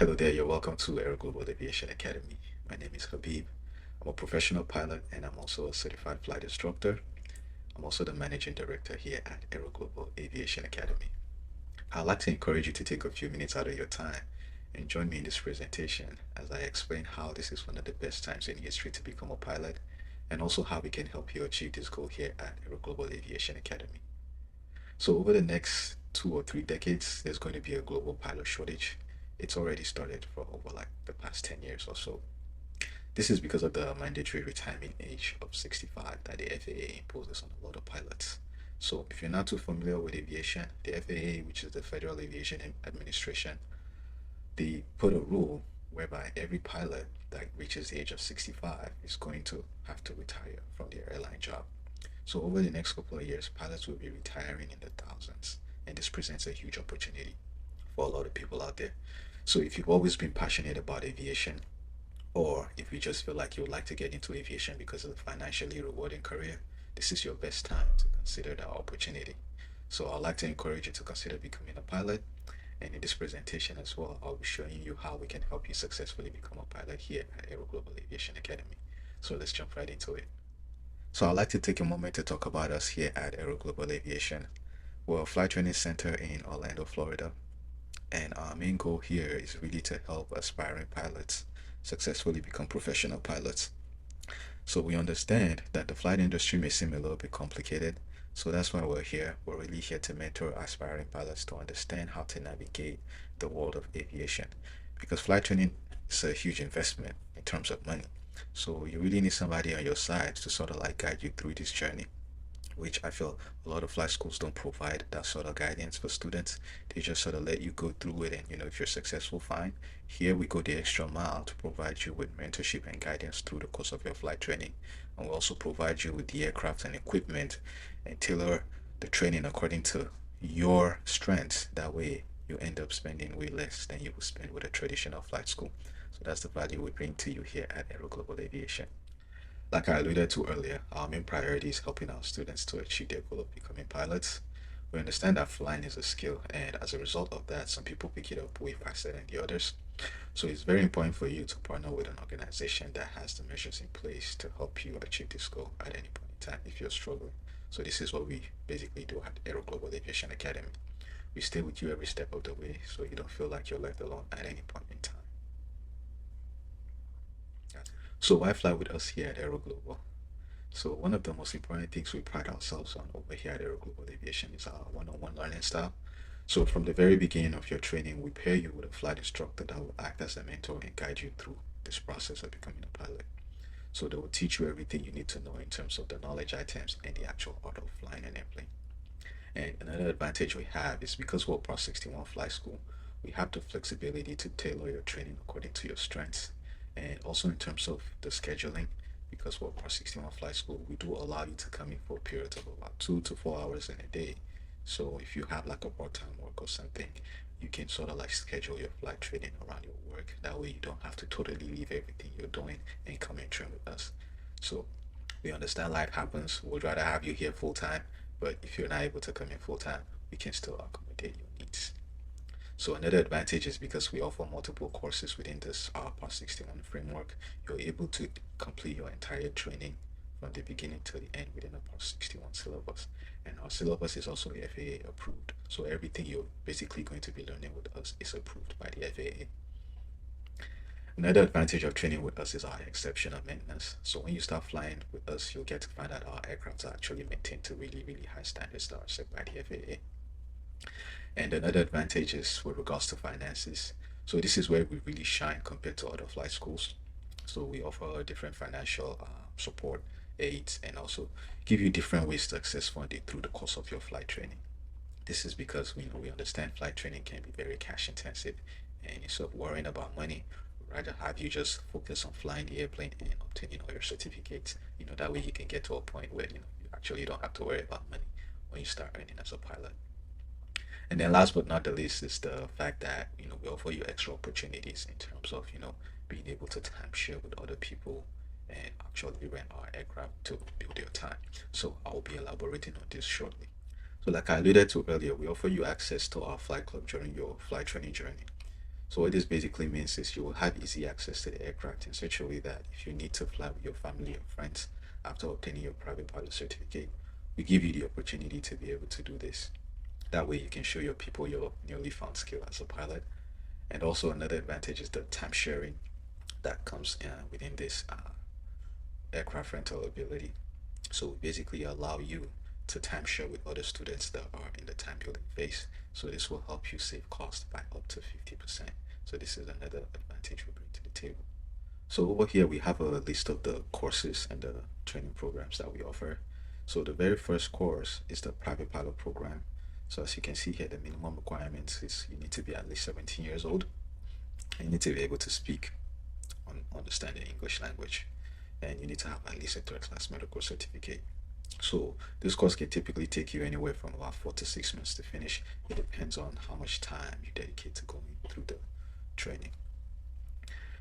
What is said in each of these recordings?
Hello there, you're welcome to Aero Global Aviation Academy. My name is Habib. I'm a professional pilot and I'm also a certified flight instructor. I'm also the managing director here at Aero Global Aviation Academy. I'd like to encourage you to take a few minutes out of your time and join me in this presentation as I explain how this is one of the best times in history to become a pilot and also how we can help you achieve this goal here at Aero Global Aviation Academy. So over the next 2 or 3 decades, there's going to be a global pilot shortage. It's already started for over like the past 10 years or so. This is because of the mandatory retirement age of 65 that the FAA imposes on a lot of pilots. So if you're not too familiar with aviation, the FAA, which is the Federal Aviation Administration, they put a rule whereby every pilot that reaches the age of 65 is going to have to retire from their airline job. So over the next couple of years, pilots will be retiring in the thousands, and this presents a huge opportunity for a lot of people out there. So if you've always been passionate about aviation, or if you just feel like you would like to get into aviation because of the financially rewarding career, this is your best time to consider that opportunity. So I'd like to encourage you to consider becoming a pilot. And in this presentation as well, I'll be showing you how we can help you successfully become a pilot here at Aero Global Aviation Academy. So let's jump right into it. So I'd like to take a moment to talk about us here at Aero Global Aviation. We're a flight training center in Orlando, Florida. And our main goal here is really to help aspiring pilots successfully become professional pilots. So we understand that the flight industry may seem a little bit complicated. So that's why we're here. We're really here to mentor aspiring pilots to understand how to navigate the world of aviation. Because flight training is a huge investment in terms of money. So you really need somebody on your side to sort of like guide you through this journey, which I feel a lot of flight schools don't provide that sort of guidance for students. They just sort of let you go through it, and if you're successful, fine. Here we go the extra mile to provide you with mentorship and guidance through the course of your flight training. And we also provide you with the aircraft and equipment and tailor the training according to your strengths. That way you end up spending way less than you would spend with a traditional flight school. So that's the value we bring to you here at Aero Global Aviation. Like I alluded to earlier, our main priority is helping our students to achieve their goal of becoming pilots. We understand that flying is a skill, and as a result of that, some people pick it up way faster than the others. So it's very important for you to partner with an organization that has the measures in place to help you achieve this goal at any point in time if you're struggling. So this is what we basically do at Aero Global Aviation Academy. We stay with you every step of the way so you don't feel like you're left alone at any point in time. So why fly with us here at Aero Global? So one of the most important things we pride ourselves on over here at Aero Global Aviation is our one-on-one learning style. So from the very beginning of your training, we pair you with a flight instructor that will act as a mentor and guide you through this process of becoming a pilot. So they will teach you everything you need to know in terms of the knowledge items and the actual art of flying an airplane. And another advantage we have is because we're a Part 61 flight school, we have the flexibility to tailor your training according to your strengths. And also in terms of the scheduling, because we're a Part 61 flight school, we do allow you to come in for periods of about 2 to 4 hours in a day. So if you have like a part-time work or something, you can sort of like schedule your flight training around your work. That way you don't have to totally leave everything you're doing and come and train with us. So we understand life happens. We'd rather have you here full time, but if you're not able to come in full time, we can still accommodate your needs. So another advantage is because we offer multiple courses within this Part 61 framework, you're able to complete your entire training from the beginning to the end within a Part 61 syllabus. And our syllabus is also FAA approved. So everything you're basically going to be learning with us is approved by the FAA. Another advantage of training with us is our exceptional maintenance. So when you start flying with us, you'll get to find out our aircraft are actually maintained to really, really high standards that are set by the FAA. And another advantage is with regards to finances. So this is where we really shine compared to other flight schools. So we offer different financial support aids and also give you different ways to access funding through the course of your flight training. This is because we understand flight training can be very cash intensive, and instead of worrying about money, we'd rather have you just focus on flying the airplane and obtaining all your certificates. That way you can get to a point where you actually don't have to worry about money when you start earning as a pilot. And then last but not the least is the fact that we offer you extra opportunities in terms of being able to timeshare with other people and actually rent our aircraft to build your time. So I'll be elaborating on this shortly. So like I alluded to earlier, we offer you access to our flight club during your flight training journey. So what this basically means is you will have easy access to the aircraft in such a way that if you need to fly with your family or friends after obtaining your private pilot certificate, we give you the opportunity to be able to do this. That way you can show your people your newly found skill as a pilot. And also another advantage is the time sharing that comes within this aircraft rental ability. So we basically allow you to time share with other students that are in the time building phase. So this will help you save cost by up to 50%. So this is another advantage we bring to the table. So over here we have a list of the courses and the training programs that we offer. So the very first course is the private pilot program. So as you can see here, the minimum requirements is you need to be at least 17 years old. And you need to be able to speak understand the English language, and you need to have at least a third class medical certificate. So this course can typically take you anywhere from about 4 to 6 months to finish. It depends on how much time you dedicate to going through the training.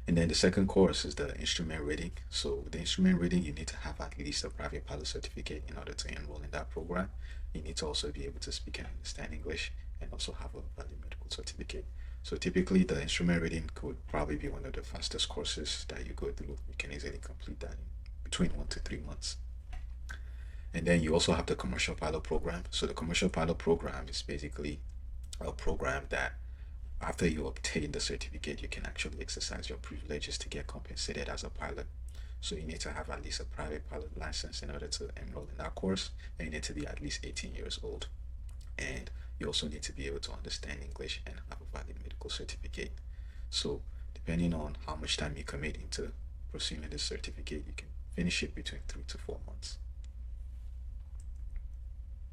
And then the second course is the instrument reading. So the instrument reading, you need to have at least a private pilot certificate in order to enroll in that program. You need to also be able to speak and understand English and also have a valid medical certificate. So typically the instrument reading could probably be one of the fastest courses that you go through. You can easily complete that in between 1 to 3 months. And then you also have the commercial pilot program. So the commercial pilot program is basically a program that after you obtain the certificate, you can actually exercise your privileges to get compensated as a pilot. So you need to have at least a private pilot license in order to enroll in that course, and you need to be at least 18 years old. And you also need to be able to understand English and have a valid medical certificate. So depending on how much time you commit into pursuing this certificate, you can finish it between 3 to 4 months.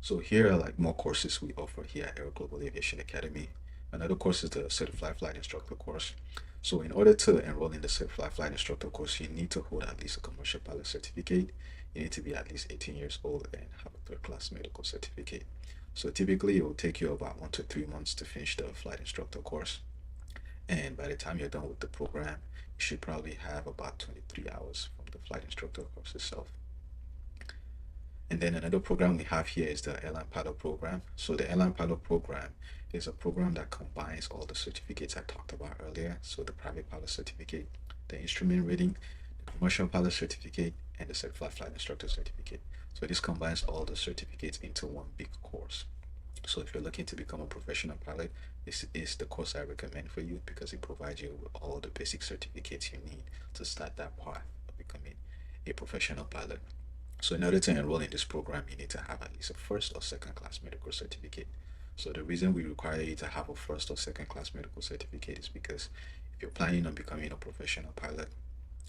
So here are like more courses we offer here at Aero Global Aviation Academy. Another course is the Certified Flight Instructor course. So in order to enroll in the Certified Flight Instructor course, you need to hold at least a commercial pilot certificate. You need to be at least 18 years old and have a third class medical certificate. So typically it will take you about 1 to 3 months to finish the flight instructor course. And by the time you're done with the program, you should probably have about 23 hours from the flight instructor course itself. And then another program we have here is the airline pilot program. So the airline pilot program is a program that combines all the certificates I talked about earlier. So the private pilot certificate, the instrument reading, the commercial pilot certificate, and the certified flight instructor certificate. So this combines all the certificates into one big course. So if you're looking to become a professional pilot, this is the course I recommend for you because it provides you with all the basic certificates you need to start that path of becoming a professional pilot. So in order to enroll in this program, you need to have at least a first or second class medical certificate. So the reason we require you to have a first or second class medical certificate is because if you're planning on becoming a professional pilot,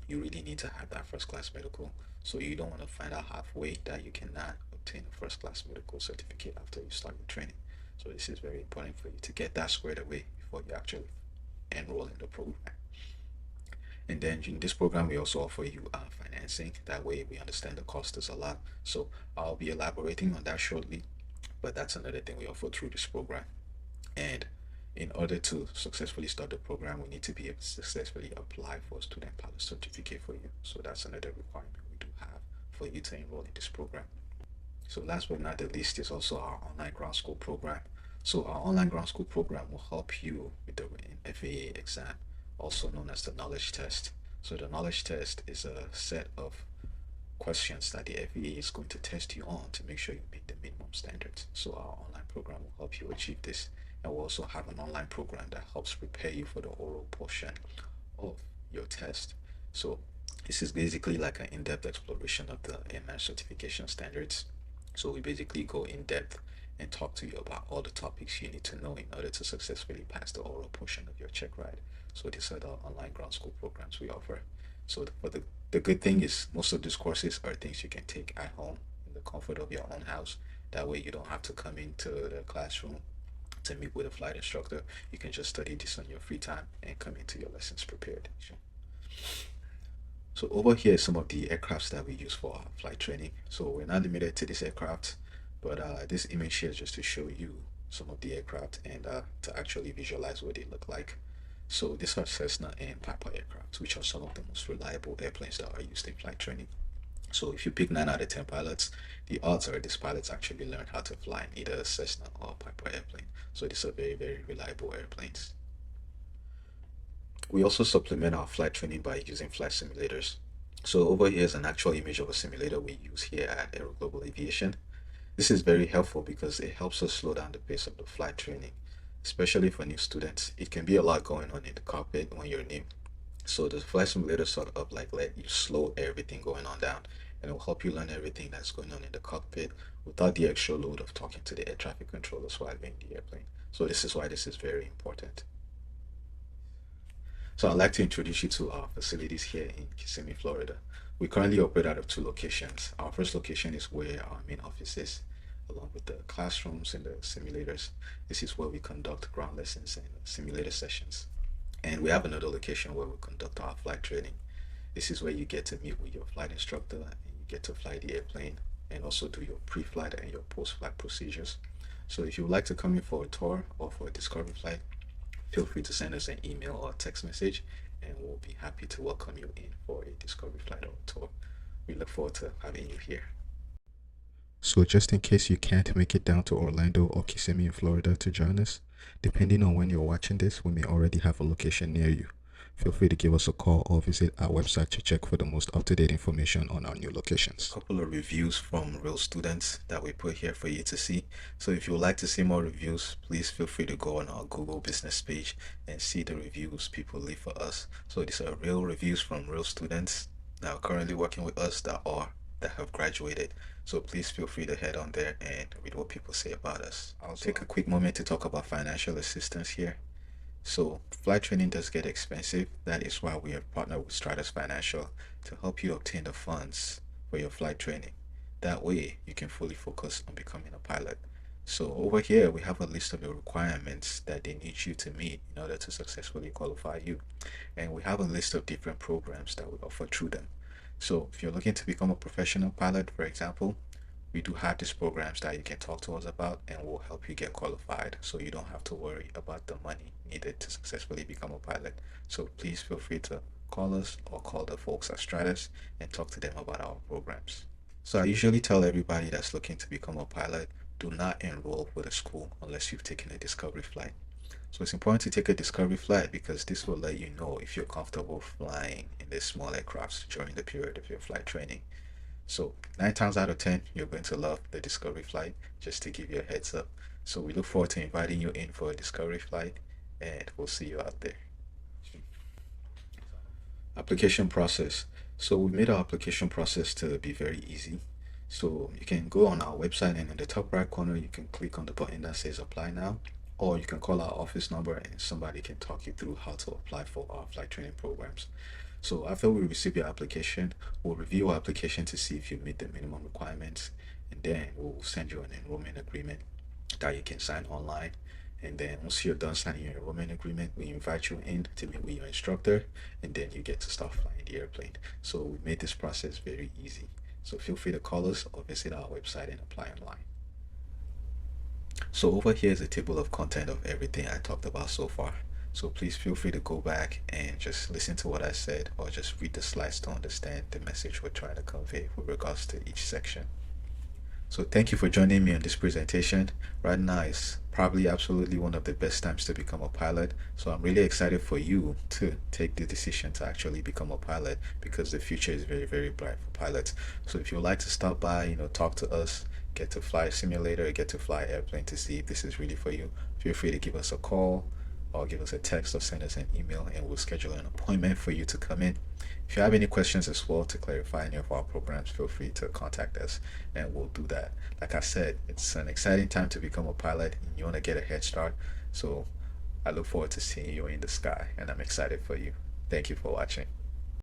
you really need to have that first class medical. So you don't want to find out halfway that you cannot obtain a first class medical certificate after you start your training. So this is very important for you to get that squared away before you actually enroll in the program. And then in this program, we also offer you financing. That way we understand the cost is a lot. So I'll be elaborating on that shortly, but that's another thing we offer through this program. And in order to successfully start the program, we need to be able to successfully apply for a student pilot certificate for you. So that's another requirement we do have for you to enroll in this program. So last but not the least is also our online ground school program. So our online ground school program will help you with the FAA exam, also known as the knowledge test. So the knowledge test is a set of questions that the FAA is going to test you on to make sure you meet the minimum standards. So our online program will help you achieve this. And we'll also have an online program that helps prepare you for the oral portion of your test. So this is basically like an in-depth exploration of the AMS certification standards. So we basically go in depth and talk to you about all the topics you need to know in order to successfully pass the oral portion of your check ride. So these are the online ground school programs we offer. So the good thing is most of these courses are things you can take at home in the comfort of your own house. That way you don't have to come into the classroom to meet with a flight instructor. You can just study this on your free time and come into your lessons prepared. So over here is some of the aircrafts that we use for our flight training. So we're not limited to this aircraft, but this image here is just to show you some of the aircraft and to actually visualize what they look like. So these are Cessna and Piper aircraft, which are some of the most reliable airplanes that are used in flight training. So if you pick 9 out of 10 pilots, the odds are these pilots actually learn how to fly in either a Cessna or Piper airplane. So these are very, very reliable airplanes. We also supplement our flight training by using flight simulators. So over here is an actual image of a simulator we use here at Aero Global Aviation. This is very helpful because it helps us slow down the pace of the flight training, especially for new students. It can be a lot going on in the cockpit when you're new. So the flight simulator sort of like let you slow everything going on down, and it will help you learn everything that's going on in the cockpit without the extra load of talking to the air traffic controllers while you're in the airplane. So this is why this is very important. So I'd like to introduce you to our facilities here in Kissimmee, Florida. We currently operate out of two locations. Our first location is where our main office is, along with the classrooms and the simulators. This is where we conduct ground lessons and simulator sessions. And we have another location where we conduct our flight training. This is where you get to meet with your flight instructor and you get to fly the airplane and also do your pre-flight and your post-flight procedures. So if you would like to come in for a tour or for a discovery flight, feel free to send us an email or text message and we'll be happy to welcome you in for a discovery flight or a tour. We look forward to having you here. So just in case you can't make it down to Orlando or Kissimmee in Florida to join us, depending on when you're watching this, we may already have a location near you. Feel free to give us a call or visit our website to check for the most up-to-date information on our new locations. A couple of reviews from real students that we put here for you to see. So if you would like to see more reviews, please feel free to go on our Google business page and see the reviews people leave for us. So these are real reviews from real students that are currently working with us that have graduated. So please feel free to head on there and read what people say about us. I'll take a quick moment to talk about financial assistance here. So flight training does get expensive. That is why we have partnered with Stratus Financial to help you obtain the funds for your flight training. That way you can fully focus on becoming a pilot. So over here we have a list of the requirements that they need you to meet in order to successfully qualify you. And we have a list of different programs that we offer through them. So if you're looking to become a professional pilot, for example, we do have these programs that you can talk to us about and we'll help you get qualified so you don't have to worry about the money needed to successfully become a pilot. So please feel free to call us or call the folks at Stratus and talk to them about our programs. So I usually tell everybody that's looking to become a pilot, do not enroll with a school unless you've taken a discovery flight. So it's important to take a discovery flight because this will let you know if you're comfortable flying in the small aircrafts during the period of your flight training. So 9 times out of 10, you're going to love the discovery flight, just to give you a heads up. So we look forward to inviting you in for a discovery flight and we'll see you out there. Application process. So we made our application process to be very easy. So you can go on our website and in the top right corner, you can click on the button that says apply now, or you can call our office number and somebody can talk you through how to apply for our flight training programs. So after we receive your application, we'll review your application to see if you meet the minimum requirements, and then we'll send you an enrollment agreement that you can sign online. And then once you're done signing your enrollment agreement, we invite you in to meet with your instructor, and then you get to start flying the airplane. So we made this process very easy. So feel free to call us or visit our website and apply online. So over here is a table of content of everything I talked about so far. So please feel free to go back and just listen to what I said or just read the slides to understand the message we're trying to convey with regards to each section. So thank you for joining me on this presentation. Right now is probably absolutely one of the best times to become a pilot. So I'm really excited for you to take the decision to actually become a pilot because the future is very, very bright for pilots. So if you'd like to stop by, talk to us, get to fly a simulator, get to fly airplane to see if this is really for you, feel free to give us a call or give us a text or send us an email and we'll schedule an appointment for you to come in. If you have any questions as well to clarify any of our programs, feel free to contact us and we'll do that. Like I said, it's an exciting time to become a pilot and you want to get a head start. So I look forward to seeing you in the sky and I'm excited for you. Thank you for watching.